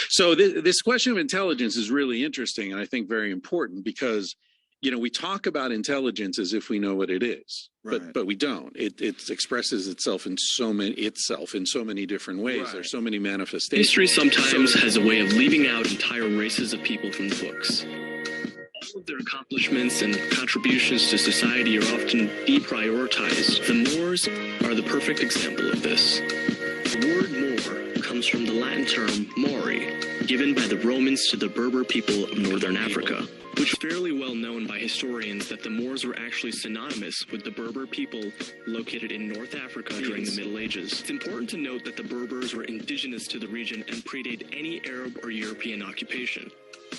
So this question of intelligence is really interesting, and I think very important, because we talk about intelligence as if we know what it is, but we don't. It expresses itself in so many different ways. Right. There's so many manifestations. History sometimes has a way of leaving out entire races of people from the books. All of their accomplishments and contributions to society are often deprioritized. The Moors are the perfect example of this. The word Moor comes from the Latin term Mauri, given by the Romans to the Berber people of northern Africa, which is fairly well known by historians that the Moors were actually synonymous with the Berber people located in North Africa during the Middle Ages. It's important to note that the Berbers were indigenous to the region and predate any Arab or European occupation.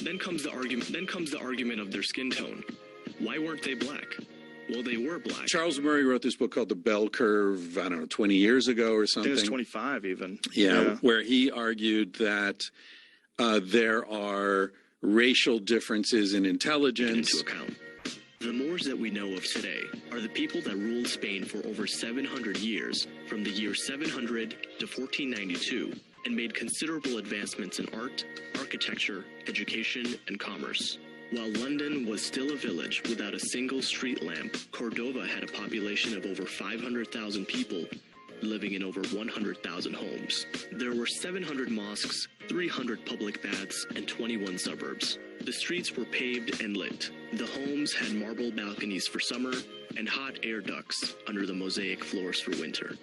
Then comes the argument of their skin tone. Why weren't they black? Well, they were black. Charles Murray wrote this book called The Bell Curve, 20 years ago or something. I think it was 25 even. Yeah, where he argued that there are racial differences in intelligence. Into account. The Moors that we know of today are the people that ruled Spain for over 700 years, from the year 700 to 1492, and made considerable advancements in art, architecture, education, and commerce. While London was still a village without a single street lamp, Cordova had a population of over 500,000 people, living in over 100,000 homes. There were 700 mosques, 300 public baths, and 21 suburbs. The streets were paved and lit. The homes had marble balconies for summer and hot air ducts under the mosaic floors for winter.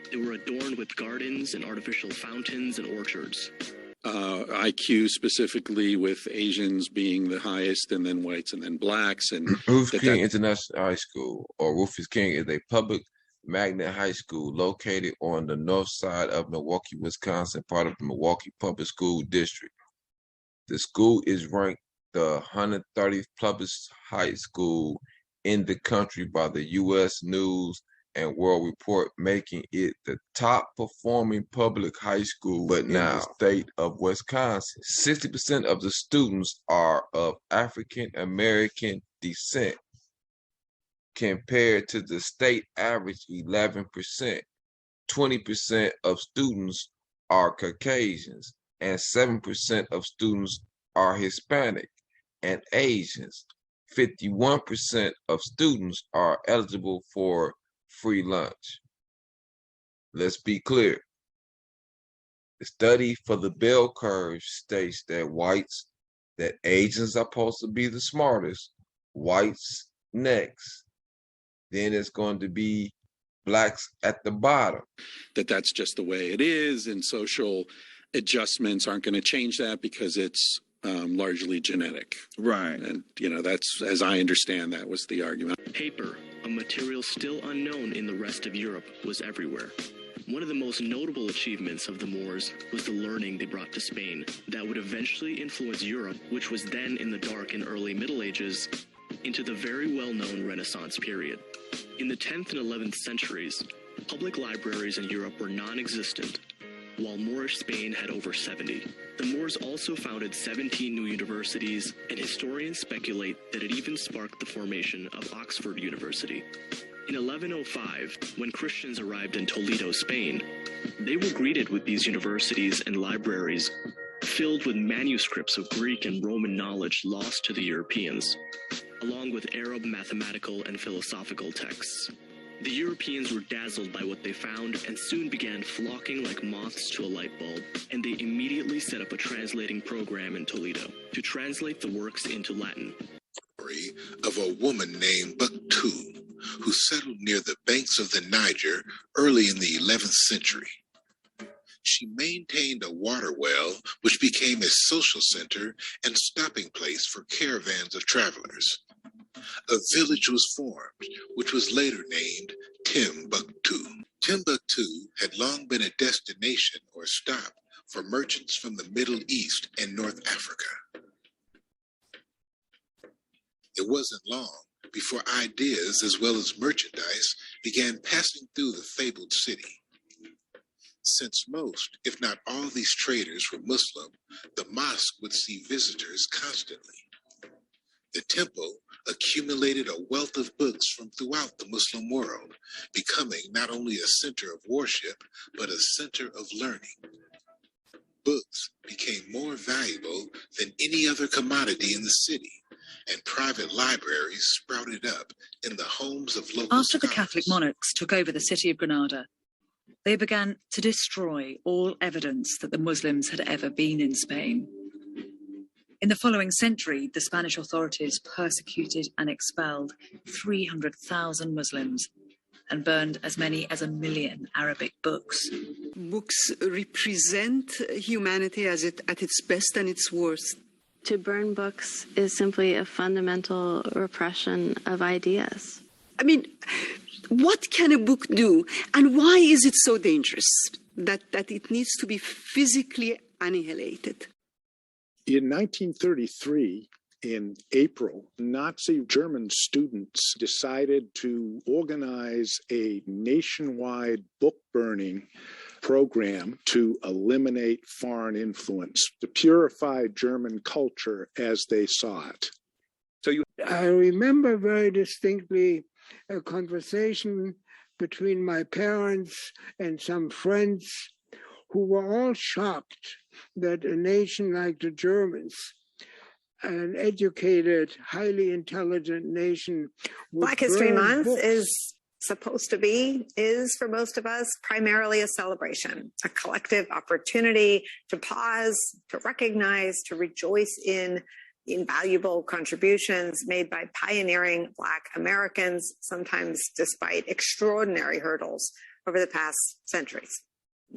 They were adorned with gardens and artificial fountains and orchards. IQ specifically, with Asians being the highest, and then whites, and then blacks. And Rufus King International High School, or Rufus King, is a public magnet high school located on the north side of Milwaukee, Wisconsin, part of the Milwaukee Public School District. The school is ranked the 130th public high school in the country by the U.S. News and World Report, making it the top performing public high school in the state of Wisconsin. 60% of the students are of African American descent, compared to the state average 11%. 20% of students are Caucasians, and 7% of students are Hispanic and Asians. 51% of students are eligible for free lunch. Let's be clear. The study for the bell curve states that Asians are supposed to be the smartest, whites next, then it's going to be blacks at the bottom. That's just the way it is, and social adjustments aren't going to change that because it's largely genetic. Right. And, that's, as I understand, that was the argument. Paper, a material still unknown in the rest of Europe, was everywhere. One of the most notable achievements of the Moors was the learning they brought to Spain that would eventually influence Europe, which was then in the Dark and early Middle Ages, into the very well-known Renaissance period. In the 10th and 11th centuries, public libraries in Europe were non-existent, while Moorish Spain had over 70. The Moors also founded 17 new universities, and historians speculate that it even sparked the formation of Oxford University. In 1105, when Christians arrived in Toledo, Spain, they were greeted with these universities and libraries filled with manuscripts of Greek and Roman knowledge lost to the Europeans, along with Arab mathematical and philosophical texts. The Europeans were dazzled by what they found and soon began flocking like moths to a light bulb, and they immediately set up a translating program in Toledo to translate the works into Latin. Of a woman named Bucktu, who settled near the banks of the Niger early in the 11th century. She maintained a water well, which became a social center and stopping place for caravans of travelers. A village was formed, which was later named Timbuktu. Timbuktu had long been a destination or stop for merchants from the Middle East and North Africa. It wasn't long before ideas as well as merchandise began passing through the fabled city. Since most, if not all, these traders were Muslim, the mosque would see visitors constantly. The temple accumulated a wealth of books from throughout the Muslim world, becoming not only a center of worship, but a center of learning. Books became more valuable than any other commodity in the city, and private libraries sprouted up in the homes of local After the scholars. Catholic monarchs took over the city of Granada, they began to destroy all evidence that the Muslims had ever been in Spain. In the following century, the Spanish authorities persecuted and expelled 300,000 Muslims and burned as many as 1 million Arabic books. Books represent humanity at its best and its worst. To burn books is simply a fundamental repression of ideas. I mean, what can a book do, and why is it so dangerous that it needs to be physically annihilated? In 1933, in April, Nazi German students decided to organize a nationwide book burning program to eliminate foreign influence, to purify German culture as they saw it. I remember very distinctly a conversation between my parents and some friends who were all shocked that a nation like the Germans, an educated, highly intelligent nation, Black History Month is for most of us, primarily a celebration, a collective opportunity to pause, to recognize, to rejoice in the invaluable contributions made by pioneering Black Americans, sometimes despite extraordinary hurdles over the past centuries.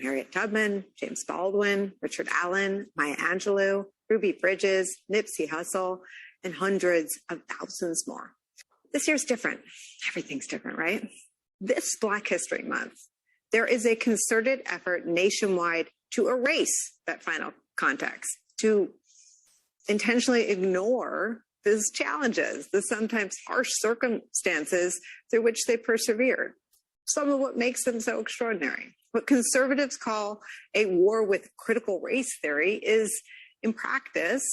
Harriet Tubman, James Baldwin, Richard Allen, Maya Angelou, Ruby Bridges, Nipsey Hussle, and hundreds of thousands more. This year's different. Everything's different, right? This Black History Month, there is a concerted effort nationwide to erase that final context, to intentionally ignore these challenges, the sometimes harsh circumstances through which they persevered. Some of what makes them so extraordinary. What conservatives call a war with critical race theory is, in practice,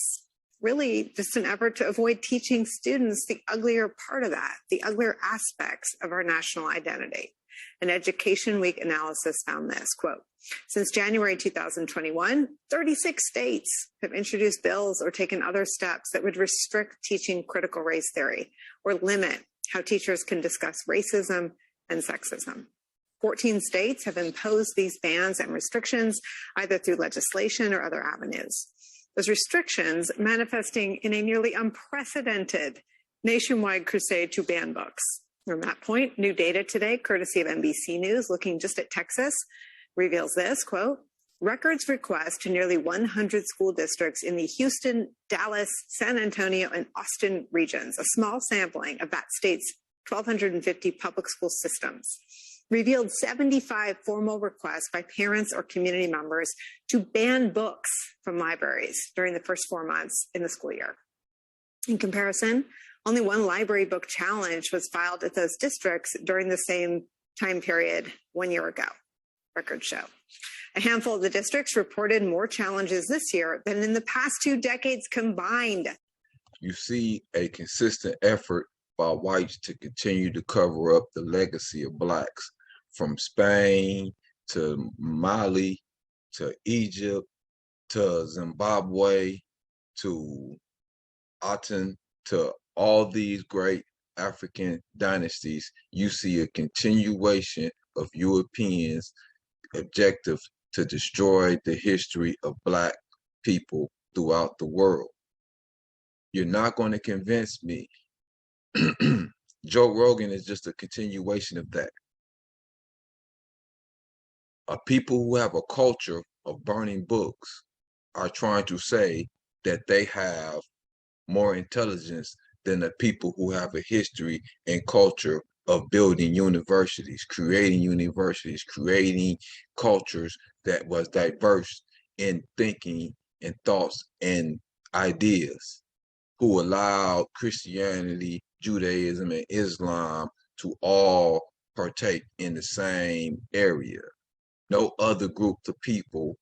really just an effort to avoid teaching students the uglier part of that, the uglier aspects of our national identity. An Education Week analysis found this, quote, since January 2021, 36 states have introduced bills or taken other steps that would restrict teaching critical race theory or limit how teachers can discuss racism and sexism. 14 states have imposed these bans and restrictions either through legislation or other avenues. Those restrictions manifesting in a nearly unprecedented nationwide crusade to ban books. From that point, new data today, courtesy of NBC News, looking just at Texas, reveals this, quote, records request to nearly 100 school districts in the Houston, Dallas, San Antonio, and Austin regions, a small sampling of that state's 1,250 public school systems, revealed 75 formal requests by parents or community members to ban books from libraries during the first 4 months in the school year. In comparison, only one library book challenge was filed at those districts during the same time period 1 year ago, records show. A handful of the districts reported more challenges this year than in the past 2 decades combined. You see a consistent effort by whites to continue to cover up the legacy of blacks, from Spain to Mali to Egypt to Zimbabwe to Aten to all these great African dynasties. You see a continuation of Europeans' objective to destroy the history of black people throughout the world. You're not going to convince me. Joe Rogan is just a continuation of that. People who have a culture of burning books are trying to say that they have more intelligence than the people who have a history and culture of building universities, creating cultures that was diverse in thinking and thoughts and ideas, who allowed Christianity, Judaism, and Islam to all partake in the same area. No other group of people,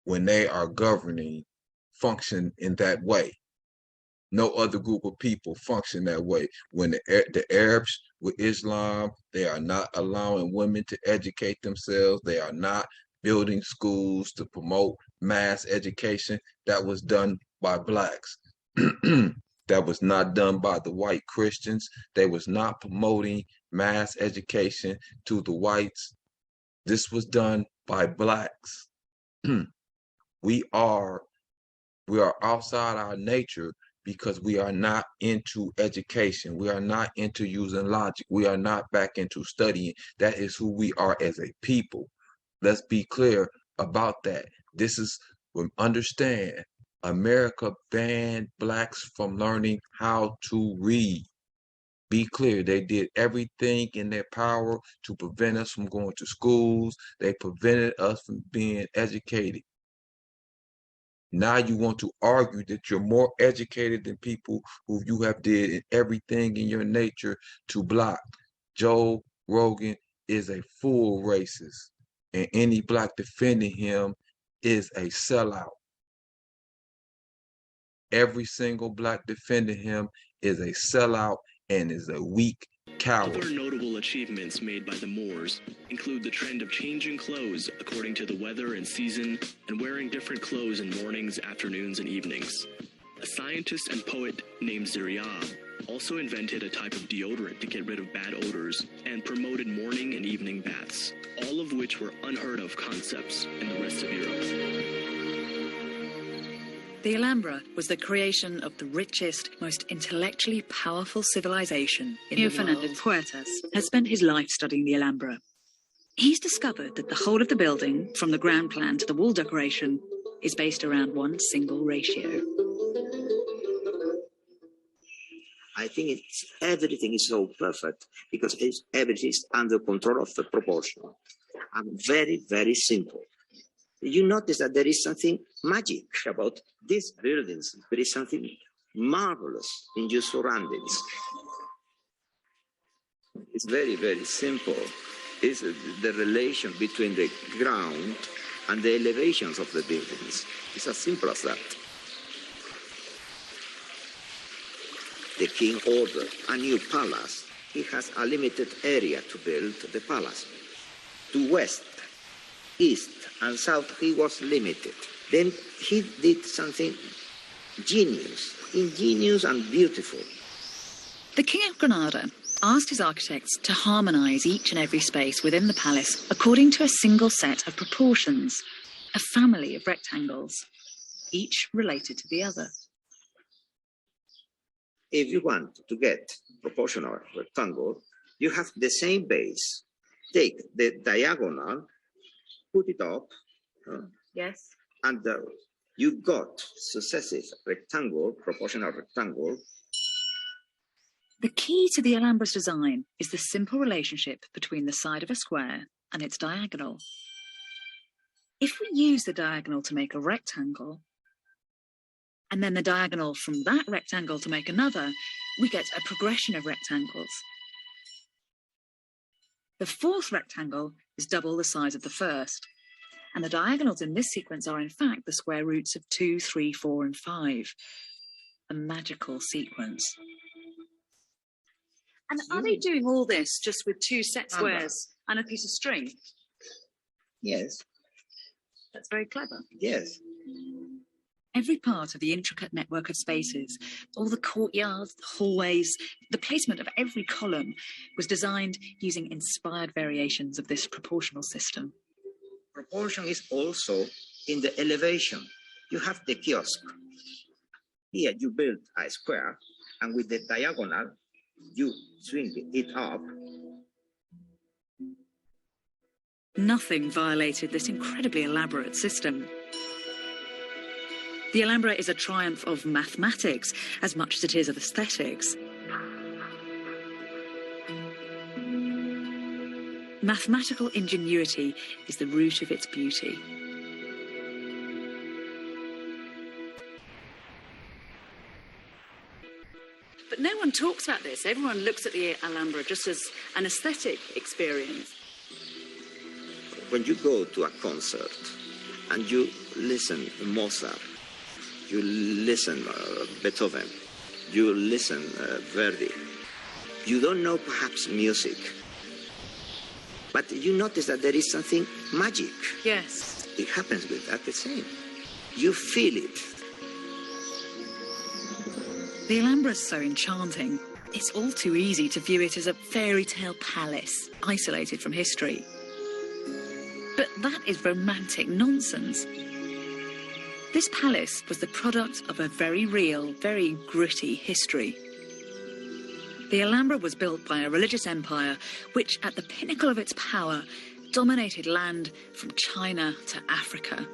when they are governing, function in that way. No other group of people function that way. When the Arabs with Islam, they are not allowing women to educate themselves. They are not building schools to promote mass education that was done by blacks. That was not done by the white Christians. They was not promoting mass education to the whites. This was done by blacks. We are outside our nature because we are not into education. We are not into using logic. We are not back into studying. That is who we are as a people. Let's be clear about that. This is, understand, America banned blacks from learning how to read. Be clear, they did everything in their power to prevent us from going to schools. They prevented us from being educated. Now you want to argue that you're more educated than people who you have did everything in your nature to block. Joe Rogan is a full racist, and any black defending him is a sellout. Every single black defending him is a sellout and is a weak coward. Other notable achievements made by the Moors include the trend of changing clothes according to the weather and season and wearing different clothes in mornings, afternoons, and evenings. A scientist and poet named Zariab also invented a type of deodorant to get rid of bad odors and promoted morning and evening baths, all of which were unheard of concepts in the rest of Europe. The Alhambra was the creation of the richest, most intellectually powerful civilization in the world. Fernandez Puertas has spent his life studying the Alhambra. He's discovered that the whole of the building, from the ground plan to the wall decoration, is based around one single ratio. I think everything is so perfect because everything is under control of the proportion and very, very simple. You notice that there is something magic about these buildings. There is something marvelous in your surroundings. It's very, very simple. It's the relation between the ground and the elevations of the buildings. It's as simple as that. The king ordered a new palace. He has a limited area to build the palace. To west, east, and south, he was limited. Then he did something ingenious and beautiful. The King of Granada asked his architects to harmonize each and every space within the palace according to a single set of proportions, a family of rectangles, each related to the other. If you want to get proportional rectangle, you have the same base. Take the diagonal, put it up. Yes. And you got successive rectangle, proportional rectangle. The key to the Alhambra's design is the simple relationship between the side of a square and its diagonal. If we use the diagonal to make a rectangle, and then the diagonal from that rectangle to make another, we get a progression of rectangles. The fourth rectangle is double the size of the first, and the diagonals in this sequence are in fact the square roots of 2, 3, 4, and 5. A magical sequence. And are they doing all this just with 2 set squares and a piece of string? Yes. That's very clever. Yes. Every part of the intricate network of spaces, all the courtyards, the hallways, the placement of every column was designed using inspired variations of this proportional system. Proportion is also in the elevation. You have the kiosk. Here you build a square, and with the diagonal, you swing it up. Nothing violated this incredibly elaborate system. The Alhambra is a triumph of mathematics as much as it is of aesthetics. Mathematical ingenuity is the root of its beauty. But no one talks about this. Everyone looks at the Alhambra just as an aesthetic experience. When you go to a concert and you listen to Mozart, you listen Beethoven, you listen Verdi, you don't know perhaps music, but you notice that there is something magic. Yes. It happens with that the same. You feel it. The Alhambra is so enchanting, it's all too easy to view it as a fairy tale palace, isolated from history. But that is romantic nonsense. This palace was the product of a very real, very gritty history. The Alhambra was built by a religious empire which, at the pinnacle of its power, dominated land from China to Africa.